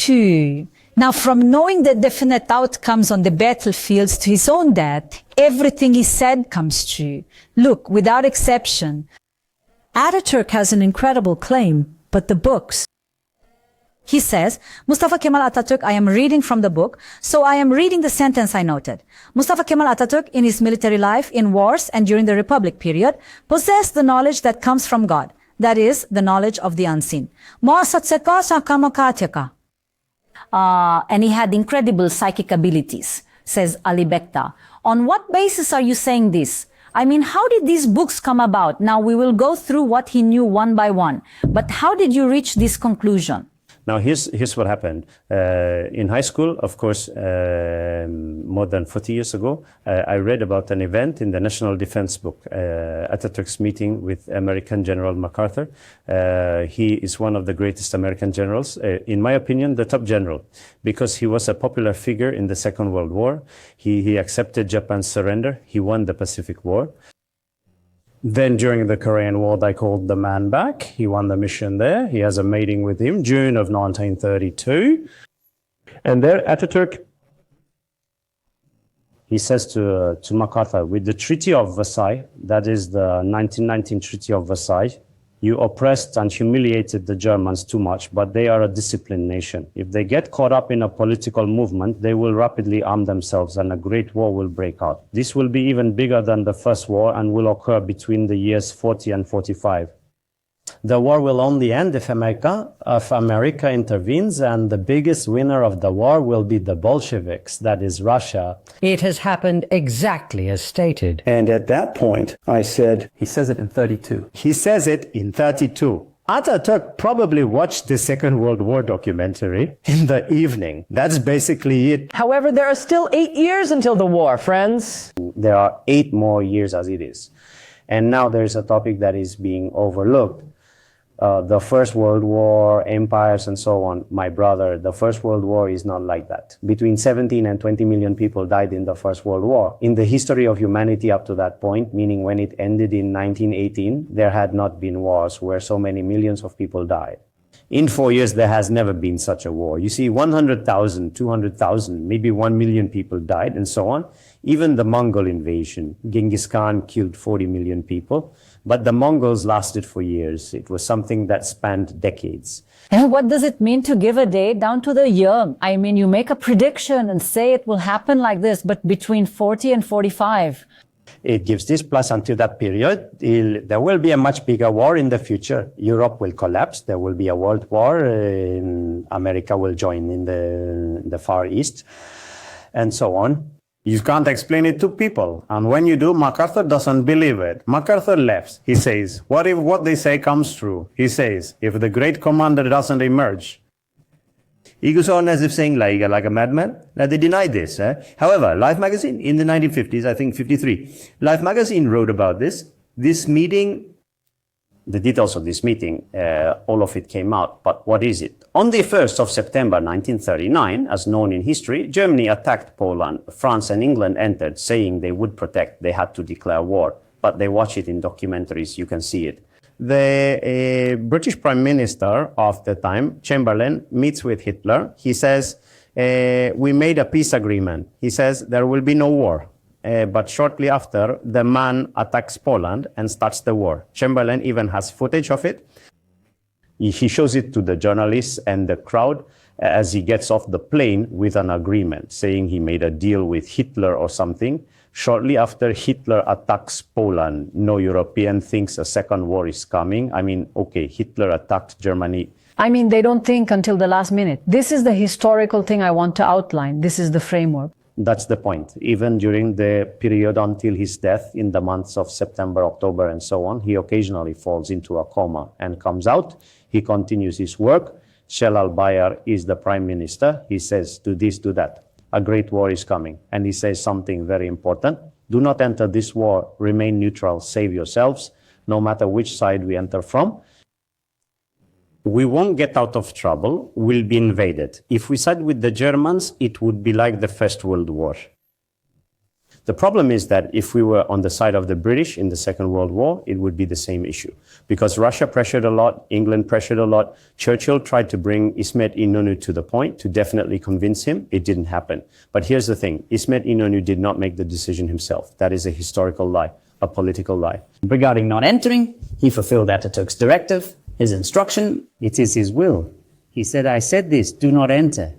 true. Now, from knowing the definite outcomes on the battlefields to his own death, everything he said comes true. Look, without exception. Atatürk has an incredible claim, but the books. He says, Mustafa Kemal Atatürk, I am reading from the book, so I am reading the sentence I noted. Mustafa Kemal Atatürk, in his military life, in wars, and during the Republic period, possessed the knowledge that comes from God. That is, the knowledge of the unseen. And he had incredible psychic abilities, says Ali Bekta. On what basis are you saying this? I mean, how did these books come about? Now we will go through what he knew one by one. But how did you reach this conclusion? Now, here's what happened. In high school, of course, more than 40 years ago, I read about an event in the National Defense book, Atatürk's meeting with American General MacArthur. He is one of the greatest American generals, in my opinion, the top general, because he was a popular figure in the Second World War. He accepted Japan's surrender. He won the Pacific War. Then during the Korean War, they called the man back. He won the mission there. He has a meeting with him, June of 1932. And there, Atatürk, he says to MacArthur, with the Treaty of Versailles, that is the 1919 Treaty of Versailles, you oppressed and humiliated the Germans too much, but they are a disciplined nation. If they get caught up in a political movement, they will rapidly arm themselves and a great war will break out. This will be even bigger than the First War and will occur between the years 40 and 45. The war will only end if America intervenes, and the biggest winner of the war will be the Bolsheviks, that is Russia. It has happened exactly as stated. And at that point, I said, He says it in 32. He says it in 32. Atatürk probably watched the Second World War documentary in the evening. That's basically it. However, there are still 8 years until the war, friends. There are 8 more years as it is. And now there's a topic that is being overlooked. The First World War, empires and so on. My brother, the First World War is not like that. Between 17 and 20 million people died in the First World War. In the history of humanity up to that point, meaning when it ended in 1918, there had not been wars where so many millions of people died. In 4 years, there has never been such a war. You see, 100,000, 200,000, maybe 1 million people died and so on. Even the Mongol invasion, Genghis Khan killed 40 million people. But the Mongols lasted for years. It was something that spanned decades. And what does it mean to give a date down to the year? I mean, you make a prediction and say it will happen like this, but between 40 and 45. It gives this plus until that period. There will be a much bigger war in the future. Europe will collapse. There will be a world war. America will join in the Far East and so on. You can't explain it to people. And when you do, MacArthur doesn't believe it. MacArthur left. He says, what if what they say comes true? He says, if the great commander doesn't emerge. He goes on as if saying like a madman. Now they denied this. However, Life magazine in the 1950s, I think 53, Life magazine wrote about this. This meeting, the details of this meeting, all of it came out. But what is it? On the 1st of September 1939, as known in history, Germany attacked Poland. France and England entered, saying they would protect. They had to declare war. But they watch it in documentaries. You can see it. The British Prime Minister of the time, Chamberlain, meets with Hitler. He says, we made a peace agreement. He says, there will be no war. But shortly after, the man attacks Poland and starts the war. Chamberlain even has footage of it. He shows it to the journalists and the crowd as he gets off the plane with an agreement, saying he made a deal with Hitler or something. Shortly after Hitler attacks Poland, no European thinks a second war is coming. I mean, okay, Hitler attacked Germany. I mean, they don't think until the last minute. This is the historical thing I want to outline. This is the framework. That's the point. Even during the period until his death in the months of September, October, and so on, he occasionally falls into a coma and comes out. He continues his work. Celal Bayar is the prime minister. He says, do this, do that. A great war is coming. And he says something very important. Do not enter this war. Remain neutral. Save yourselves, no matter which side we enter from. We won't get out of trouble. We'll be invaded. If we side with the Germans, it would be like the First World War. The problem is that if we were on the side of the British in the Second World War, it would be the same issue. Because Russia pressured a lot, England pressured a lot. Churchill tried to bring İsmet İnönü to the point to definitely convince him. It didn't happen. But here's the thing. İsmet İnönü did not make the decision himself. That is a historical lie, a political lie. Regarding not entering, he fulfilled Atatürk's directive, his instruction. It is his will. He said, I said this, do not enter.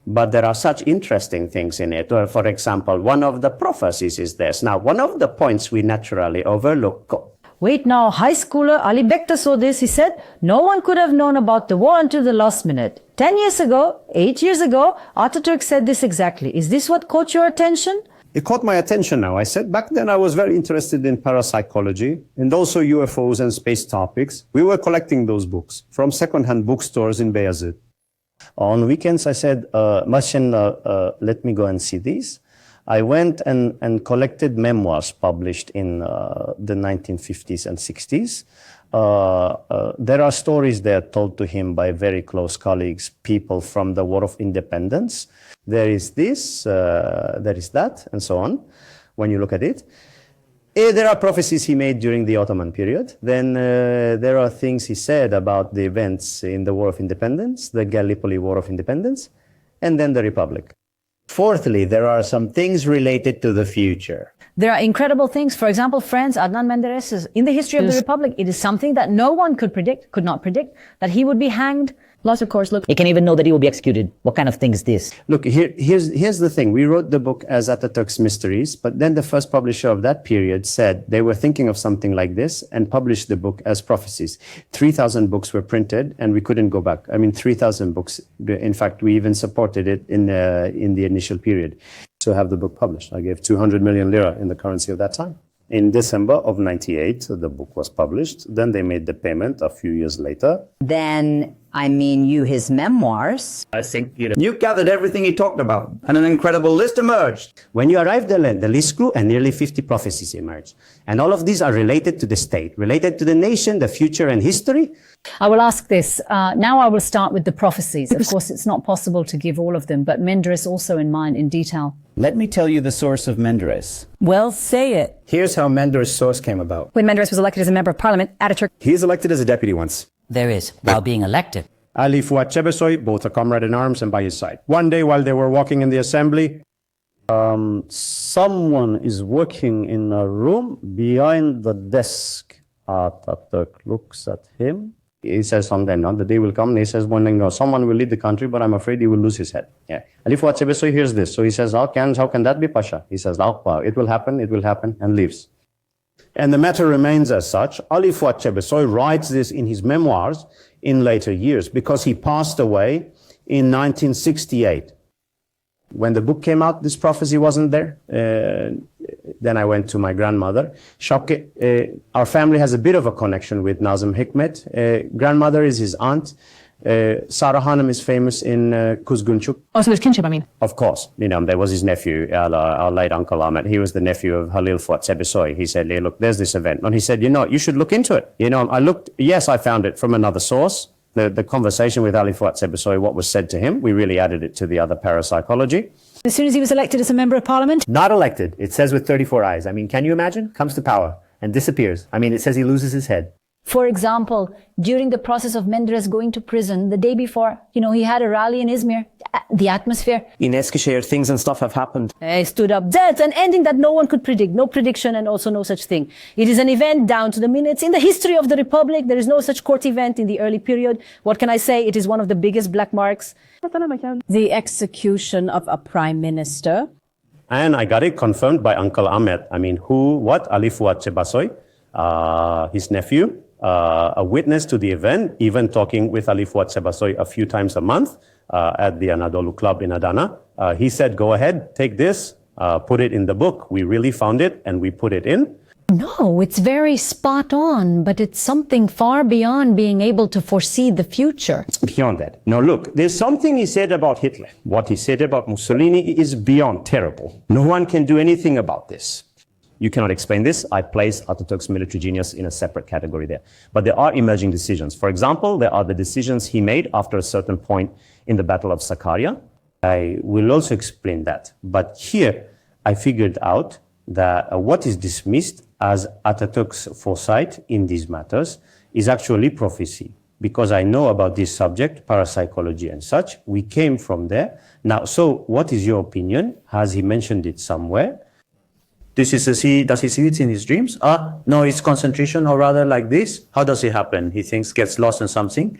But there are such interesting things in it. For example, one of the prophecies is this. Now, one of the points we naturally overlook. Wait now, high schooler Ali Bekta saw this. He said, no one could have known about the war until the last minute. 10 years ago, 8 years ago, Atatürk said this exactly. Is this what caught your attention? It caught my attention now. I said back then I was very interested in parapsychology and also UFOs and space topics. We were collecting those books from second-hand bookstores in Beyazıt. On weekends, I said, Marcin, let me go and see these. I went and collected memoirs published in the 1950s and 60s. There are stories there told to him by very close colleagues, people from the War of Independence. There is this, there is that, and so on, when you look at it. There are prophecies he made during the Ottoman period. Then there are things he said about the events in the War of Independence, the Gallipoli War of Independence, and then the Republic. Fourthly, there are some things related to the future. There are incredible things. For example, friends, Adnan Menderes says, in the history of the Republic, it is something that no one could not predict, that he would be hanged. Plus, of course, look, He can even know that he will be executed. What kind of thing is this? Look, here's the thing. We wrote the book as Atatürk's Mysteries, but then the first publisher of that period said they were thinking of something like this and published the book as Prophecies. 3,000 books were printed and we couldn't go back. I mean, 3,000 books. In fact, we even supported it in the initial period to have the book published. I gave 200 million lira in the currency of that time. In December of 98, the book was published. Then they made the payment a few years later. Then, his memoirs. I think, you gathered everything he talked about, and an incredible list emerged. When you arrived there, the list grew and nearly 50 prophecies emerged. And all of these are related to the state, related to the nation, the future and history. I will ask this. Now I will start with the prophecies. Of course, it's not possible to give all of them, but Menderes also in mind in detail. Let me tell you the source of Menderes. Well, say it. Here's how Menderes' source came about. When Menderes was elected as a member of parliament, Atatürk. He is elected as a deputy once. There is, while being elected. Ali Fuat Çebesoy, both a comrade in arms and by his side. One day while they were walking in the assembly, someone is working in a room behind the desk. Atatürk looks at him. He says something, the day will come, and he says, someone will lead the country, but I'm afraid he will lose his head. Yeah. Ali Fuat Çebesoy hears this. So he says, how can that be, Pasha? He says, it will happen, and leaves. And the matter remains as such. Ali Fuat Çebesoy writes this in his memoirs in later years because he passed away in 1968. When the book came out, this prophecy wasn't there. Then I went to my grandmother. Our family has a bit of a connection with Nazım Hikmet. Grandmother is his aunt. Sarah Hanım is famous in Kuzgunçuk. Oh, so there's kinship, Of course. There was his nephew, our late Uncle Ahmet. He was the nephew of Halil Fuat Çebesoy. He said, hey, look, there's this event. And he said, you should look into it. I looked, yes, I found it from another source. The conversation with Ali Fuat Çebesoy, what was said to him, we really added it to the other parapsychology. As soon as he was elected as a member of parliament? Not elected. It says with 34 eyes. Can you imagine? Comes to power and disappears. It says he loses his head. For example, during the process of Menderes going to prison, the day before, he had a rally in Izmir. The atmosphere. In Eskişehir, things and stuff have happened. He stood up. That's an ending that no one could predict. No prediction and also no such thing. It is an event down to the minutes. In the history of the Republic, there is no such court event in the early period. What can I say? It is one of the biggest black marks. The execution of a prime minister. And I got it confirmed by Uncle Ahmet. What? Ali Fuat Çebesoy, his nephew. A witness to the event, even talking with Ali Fuat Çebesoy a few times a month at the Anadolu Club in Adana. He said, go ahead, take this, put it in the book. We really found it and we put it in. No, it's very spot on, but it's something far beyond being able to foresee the future. Beyond that. Now look, there's something he said about Hitler. What he said about Mussolini is beyond terrible. No one can do anything about this. You cannot explain this. I place Atatürk's military genius in a separate category there. But there are emerging decisions. For example, there are the decisions he made after a certain point in the Battle of Sakarya. I will also explain that. But here, I figured out that what is dismissed as Atatürk's foresight in these matters is actually prophecy. Because I know about this subject, parapsychology and such, we came from there. Now, so what is your opinion? Has he mentioned it somewhere? Does he see it in his dreams? No, it's concentration, or rather like this. How does it happen? He thinks, gets lost in something.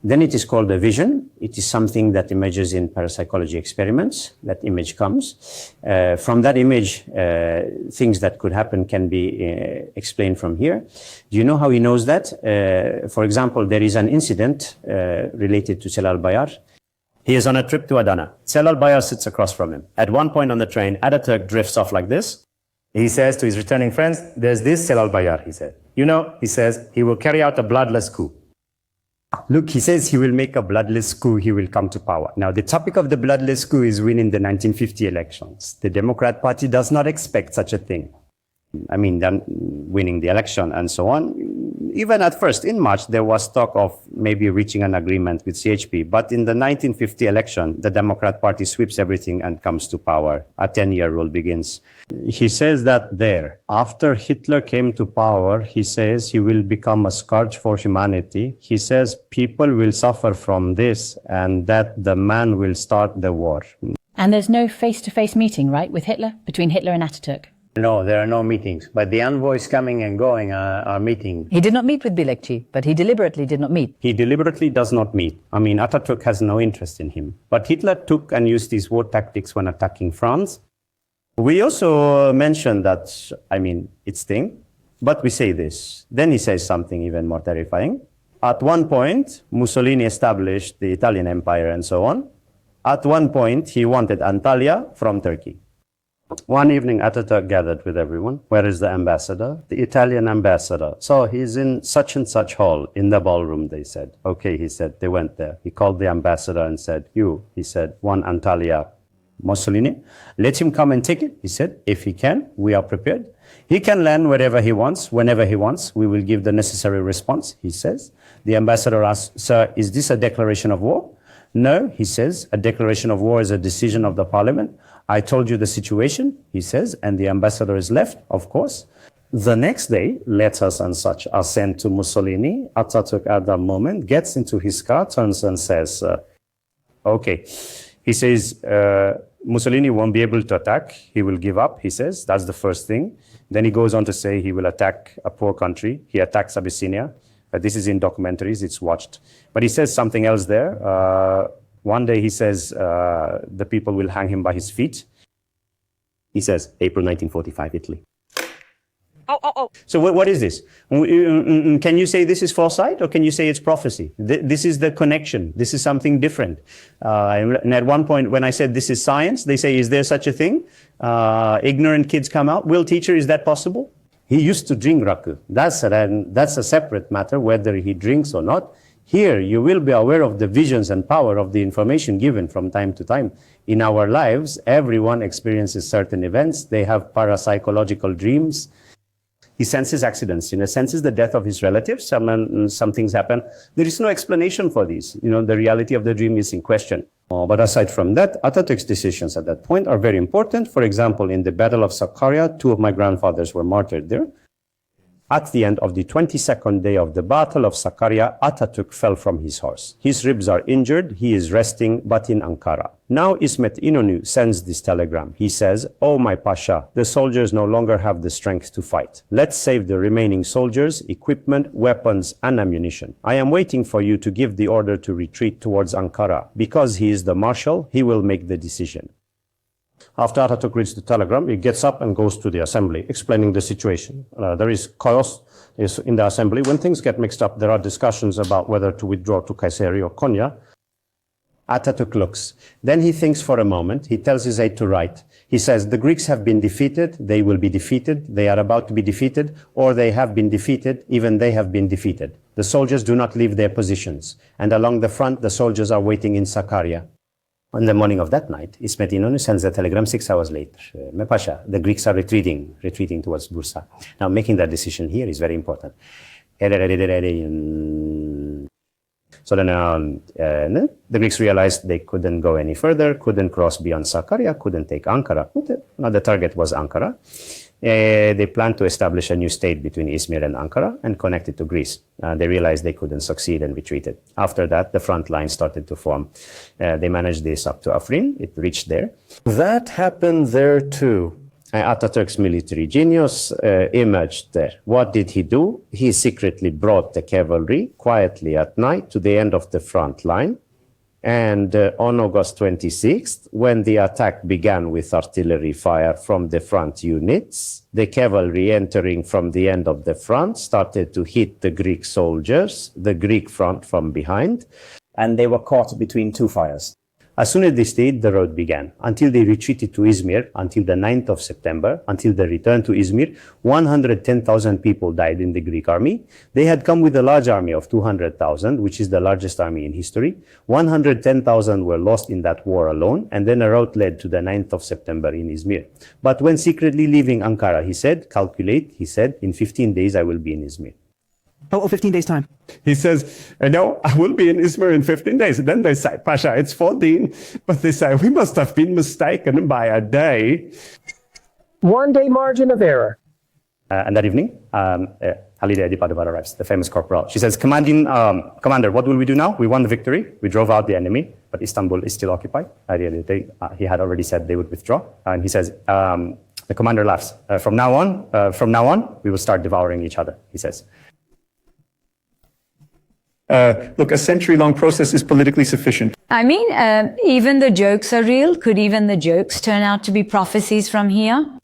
Then it is called a vision. It is something that emerges in parapsychology experiments. That image comes. From that image, things that could happen can be explained from here. Do you know how he knows that? For example, there is an incident related to Celal Bayar. He is on a trip to Adana. Celal Bayar sits across from him. At one point on the train, Atatürk drifts off like this. He says to his returning friends, there's this Celal Bayar, he said. You know, he says, he will carry out a bloodless coup. Look, he says he will make a bloodless coup, he will come to power. Now, the topic of the bloodless coup is winning the 1950 elections. The Democrat Party does not expect such a thing. I mean, them winning the election and so on. Even at first, in March, there was talk of maybe reaching an agreement with CHP. But in the 1950 election, the Democrat Party sweeps everything and comes to power. A 10-year rule begins. He says that there, after Hitler came to power, he says he will become a scourge for humanity. He says people will suffer from this and that the man will start the war. And there's no face-to-face meeting, right, with Hitler, between Hitler and Atatürk? No, there are no meetings, but the envoys coming and going are meeting. He did not meet with GALACTIC, but he deliberately did not meet. He deliberately does not meet. I mean, Atatürk has no interest in him. But Hitler took and used these war tactics when attacking France. We also mentioned that, I mean, it's thing, but we say this. Then he says something even more terrifying. At one point, Mussolini established the Italian Empire and so on. At one point, he wanted Antalya from Turkey. One evening, Atatürk gathered with everyone. Where is the ambassador? The Italian ambassador. So he's in such and such hall, in the ballroom, they said. Okay, he said. They went there. He called the ambassador and said, he said, one Antalya Mussolini. Let him come and take it, he said. If he can, we are prepared. He can land wherever he wants, whenever he wants. We will give the necessary response, he says. The ambassador asks, sir, is this a declaration of war? No, he says, a declaration of war is a decision of the parliament. I told you the situation, he says, and the ambassador is left, of course. The next day, letters and such are sent to Mussolini. Atatürk at that moment gets into his car, turns and says, okay. He says, Mussolini won't be able to attack. He will give up, he says. That's the first thing. Then he goes on to say he will attack a poor country. He attacks Abyssinia. This is in documentaries, it's watched. But he says something else there. One day he says the people will hang him by his feet. He says, April 1945, Italy. So what is this? Can you say this is foresight or can you say it's prophecy? This is the connection. This is something different. And at one point when I said this is science, they say, is there such a thing? Ignorant kids come out. Will teacher, is that possible? He used to drink raku. That's a separate matter, whether he drinks or not. Here, you will be aware of the visions and power of the information given from time to time. In our lives, everyone experiences certain events. They have parapsychological dreams. He senses accidents, senses the death of his relatives. Some things happen. There is no explanation for these. The reality of the dream is in question. But aside from that, Atatürk's decisions at that point are very important. For example, in the Battle of Sakarya, 2 of my grandfathers were martyred there. At the end of the 22nd day of the Battle of Sakarya, Atatürk fell from his horse. His ribs are injured. He is resting, but in Ankara. Now İsmet İnönü sends this telegram. He says, "Oh, my Pasha, the soldiers no longer have the strength to fight. Let's save the remaining soldiers, equipment, weapons, and ammunition. I am waiting for you to give the order to retreat towards Ankara. Because he is the marshal, he will make the decision." After Atatürk reads the telegram, he gets up and goes to the assembly, explaining the situation. There is chaos in the assembly. When things get mixed up, there are discussions about whether to withdraw to Cayce or Konya. Atatürk looks. Then he thinks for a moment. He tells his aide to write. He says, the Greeks have been defeated. They will be defeated. They are about to be defeated, or they have been defeated. Even they have been defeated. The soldiers do not leave their positions. And along the front, the soldiers are waiting in Sakarya. On the morning of that night, İsmet İnönü sends a telegram 6 hours later. "My Pasha, the Greeks are retreating towards Bursa." Now, making that decision here is very important. So then the Greeks realized they couldn't go any further, couldn't cross beyond Sakarya, couldn't take Ankara. Now the target was Ankara. They planned to establish a new state between Izmir and Ankara and connect it to Greece. They realized they couldn't succeed and retreated. After that, the front line started to form. They managed this up to Afrin. It reached there. That happened there too. Atatürk's military genius emerged there. What did he do? He secretly brought the cavalry quietly at night to the end of the front line. And on August 26th, when the attack began with artillery fire from the front units, the cavalry entering from the end of the front started to hit the Greek soldiers, the Greek front from behind. And they were caught between two fires. As soon as they stayed, the road began. Until they retreated to Izmir, until the 9th of September, until they returned to Izmir, 110,000 people died in the Greek army. They had come with a large army of 200,000, which is the largest army in history. 110,000 were lost in that war alone, and then a route led to the 9th of September in Izmir. But when secretly leaving Ankara, he said, calculate, he said, in 15 days I will be in Izmir. Oh, 15 days' time. He says, no, I will be in Izmir in 15 days. And then they say, Pasha, it's 14. But they say, we must have been mistaken by a day. 1 day margin of error. And that evening, Halide Edipadova arrives, the famous corporal. She says, Commander, what will we do now? We won the victory. We drove out the enemy, but Istanbul is still occupied. He had already said they would withdraw. And he says, the commander laughs. From now on, we will start devouring each other, he says. Look, a century-long process is politically sufficient. I mean, even the jokes are real. Could even the jokes turn out to be prophecies from here?